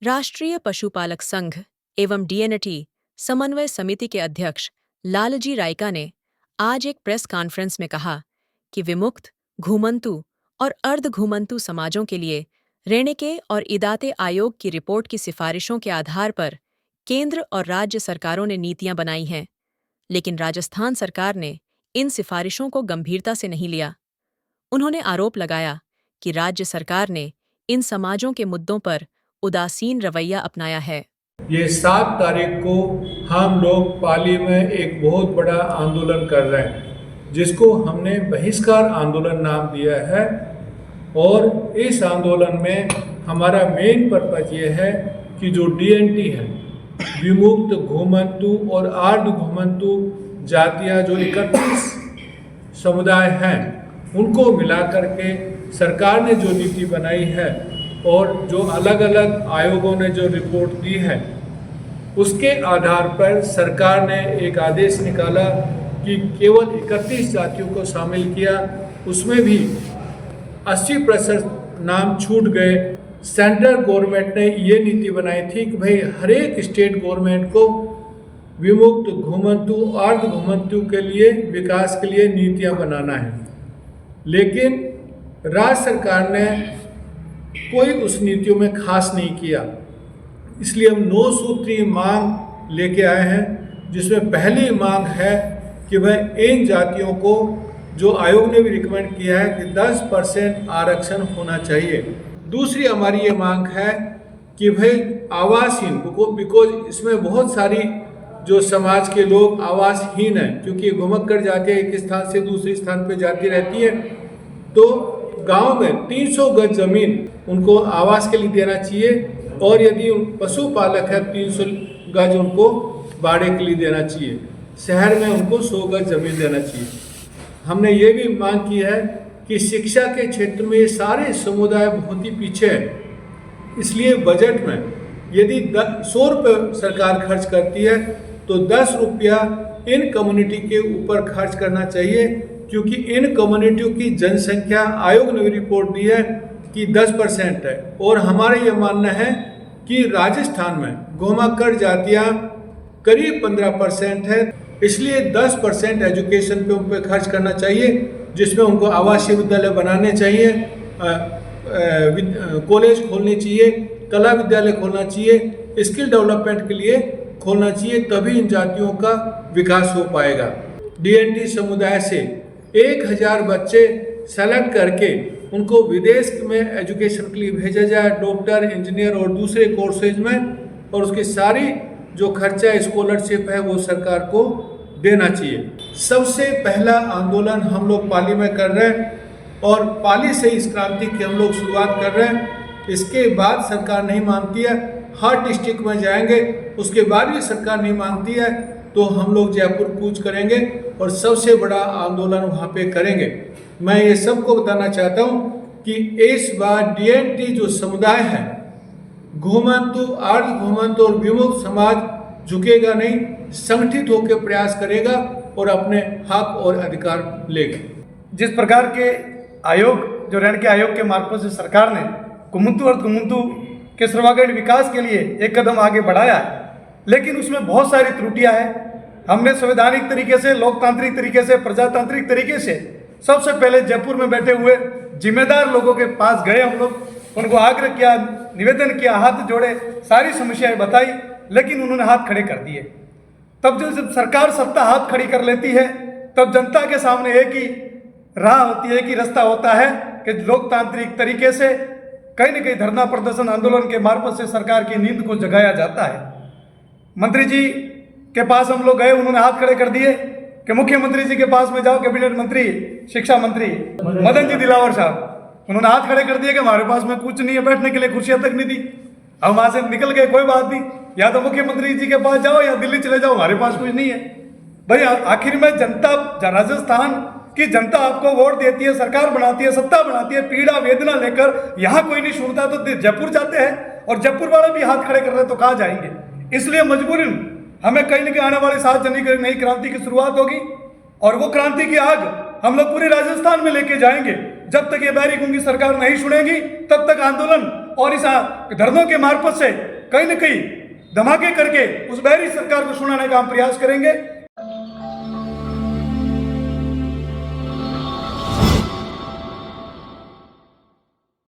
राष्ट्रीय पशुपालक संघ एवं डीएनटी समन्वय समिति के अध्यक्ष लालजी रायका ने आज एक प्रेस कॉन्फ्रेंस में कहा कि विमुक्त, घुमंतू और अर्ध घुमंतू समाजों के लिए रेणेके और इदाते आयोग की रिपोर्ट की सिफारिशों के आधार पर केंद्र और राज्य सरकारों ने नीतियां बनाई हैं, लेकिन राजस्थान सरकार ने इन सिफारिशों को गंभीरता से नहीं लिया। उन्होंने आरोप लगाया कि राज्य सरकार ने इन समाजों के मुद्दों पर उदासीन रवैया अपनाया है। ये 7 तारीख को हम लोग पाली में एक बहुत बड़ा आंदोलन कर रहे हैं, जिसको हमने बहिष्कार आंदोलन नाम दिया है। और इस आंदोलन में हमारा मेन पर्पज ये है कि जो डीएनटी है, विमुक्त, घुमंतू और अर्ध घुमंतू जातियाँ जो 31 समुदाय हैं, उनको मिला करके सरकार ने जो नीति बनाई है और जो अलग अलग आयोगों ने जो रिपोर्ट दी है, उसके आधार पर सरकार ने एक आदेश निकाला कि केवल 31 जातियों को शामिल किया। उसमें भी 80% नाम छूट गए। सेंट्रल गवर्नमेंट ने ये नीति बनाई थी कि भाई हर एक स्टेट गवर्नमेंट को विमुक्त, घुमंतू, अर्ध घुमंतू के लिए विकास के लिए नीतियां बनाना है, लेकिन राज्य सरकार ने कोई उस नीतियों में खास नहीं किया। इसलिए हम 9 सूत्रीय मांग लेके आए हैं, जिसमें पहली मांग है कि भाई इन जातियों को, जो आयोग ने भी रिकमेंड किया है कि 10% आरक्षण होना चाहिए। दूसरी हमारी ये मांग है कि भाई आवासहीन, बिकॉज इसमें बहुत सारी जो समाज के लोग आवासहीन हैं, क्योंकि घुमक्कड़ जाके एक स्थान से दूसरे स्थान पे जाती रहती है, तो गांव में 300 गज जमीन उनको आवास के लिए देना चाहिए, और यदि पशुपालक है 300 गज उनको बाड़े के लिए देना चाहिए। शहर में उनको 100 गज जमीन देना चाहिए। हमने ये भी मांग की है कि शिक्षा के क्षेत्र में ये सारे समुदाय बहुत ही पीछे हैं, इसलिए बजट में यदि 100 रुपये सरकार खर्च करती है तो 10 रुपया इन कम्युनिटी के ऊपर खर्च करना चाहिए, क्योंकि इन कम्युनिटियों की जनसंख्या आयोग ने रिपोर्ट दी है कि 10% है। और हमारा ये मानना है कि राजस्थान में घुमक्कड़ जातियाँ करीब 15% है, इसलिए 10% एजुकेशन पे उन पर खर्च करना चाहिए, जिसमें उनको आवासीय विद्यालय बनाने चाहिए, कॉलेज खोलने चाहिए, कला विद्यालय खोलना चाहिए, स्किल डेवलपमेंट के लिए खोलना चाहिए, तभी इन जातियों का विकास हो पाएगा। डीएनटी समुदाय से 1000 बच्चे सेलेक्ट करके उनको विदेश में एजुकेशन के लिए भेजा जाए, डॉक्टर, इंजीनियर और दूसरे कोर्सेज में, और उसकी सारी जो खर्चा स्कॉलरशिप है वो सरकार को देना चाहिए। सबसे पहला आंदोलन हम लोग पाली में कर रहे हैं, और पाली से इस क्रांति की हम लोग शुरुआत कर रहे हैं। इसके बाद सरकार नहीं मानती है, हर डिस्ट्रिक्ट में जाएंगे, उसके बाद भी सरकार नहीं मानती है तो हम लोग जयपुर कूच करेंगे और सबसे बड़ा आंदोलन वहाँ पे करेंगे। मैं ये सबको बताना चाहता हूँ कि इस बार डीएनटी जो समुदाय है, घुमंतू, अर्ध घुमंतू और विमुक्त समाज झुकेगा नहीं, संगठित होकर प्रयास करेगा और अपने हक और अधिकार लेगा। जिस प्रकार के आयोग, जो रेणके आयोग के मार्फत से सरकार ने घुमंतू और घुमंतू के सर्वांगीण विकास के लिए एक कदम आगे बढ़ाया है, लेकिन उसमें बहुत सारी त्रुटियां हैं। हमने संवैधानिक तरीके से, लोकतांत्रिक तरीके से, प्रजातांत्रिक तरीके से सबसे पहले जयपुर में बैठे हुए जिम्मेदार लोगों के पास गए, हम लोग उनको आग्रह किया, निवेदन किया, हाथ जोड़े, सारी समस्याएं बताई, लेकिन उन्होंने हाथ खड़े कर दिए। तब जब सरकार सत्ता हाथ खड़ी कर लेती है, तब जनता के सामने एक ही राह होती है, एक ही रास्ता होता है कि लोकतांत्रिक तरीके से कहीं न कहीं धरना प्रदर्शन आंदोलन के मार्फत से सरकार की नींद को जगाया जाता है। मंत्री जी के पास हम लोग गए, उन्होंने हाथ खड़े कर दिए कि मुख्यमंत्री जी के पास में जाओ, कैबिनेट मंत्री, शिक्षा मंत्री मदन जी दिलावर साहब, उन्होंने हाथ खड़े कर दिए कि हमारे पास में कुछ नहीं है, बैठने के लिए कुर्सियां तक नहीं थी। हम वहां से निकल गए, कोई बात नहीं, या तो मुख्यमंत्री जी के पास जाओ या दिल्ली चले जाओ, हमारे पास कुछ नहीं है। भाई आखिर में जनता, राजस्थान की जनता आपको वोट देती है, सरकार बनाती है, सत्ता बनाती है, पीड़ा वेदना लेकर यहाँ कोई नहीं सुनता तो जयपुर जाते हैं, और जयपुर वाले भी हाथ खड़े कर रहे तो कहाँ जाएंगे। इसलिए मजबूरन हमें कहीं न कहीं आने वाले 7 जनवरी को नई क्रांति की शुरुआत होगी, और वो क्रांति की आग पूरे राजस्थान में लेके जाएंगे। जब तक ये बैरी गुंगी सरकार नहीं सुनेगी तब तक आंदोलन और इस धरनों के मार्फत से कहीं न कहीं धमाके करके उस बहरी सरकार को सुनाने का हम प्रयास करेंगे।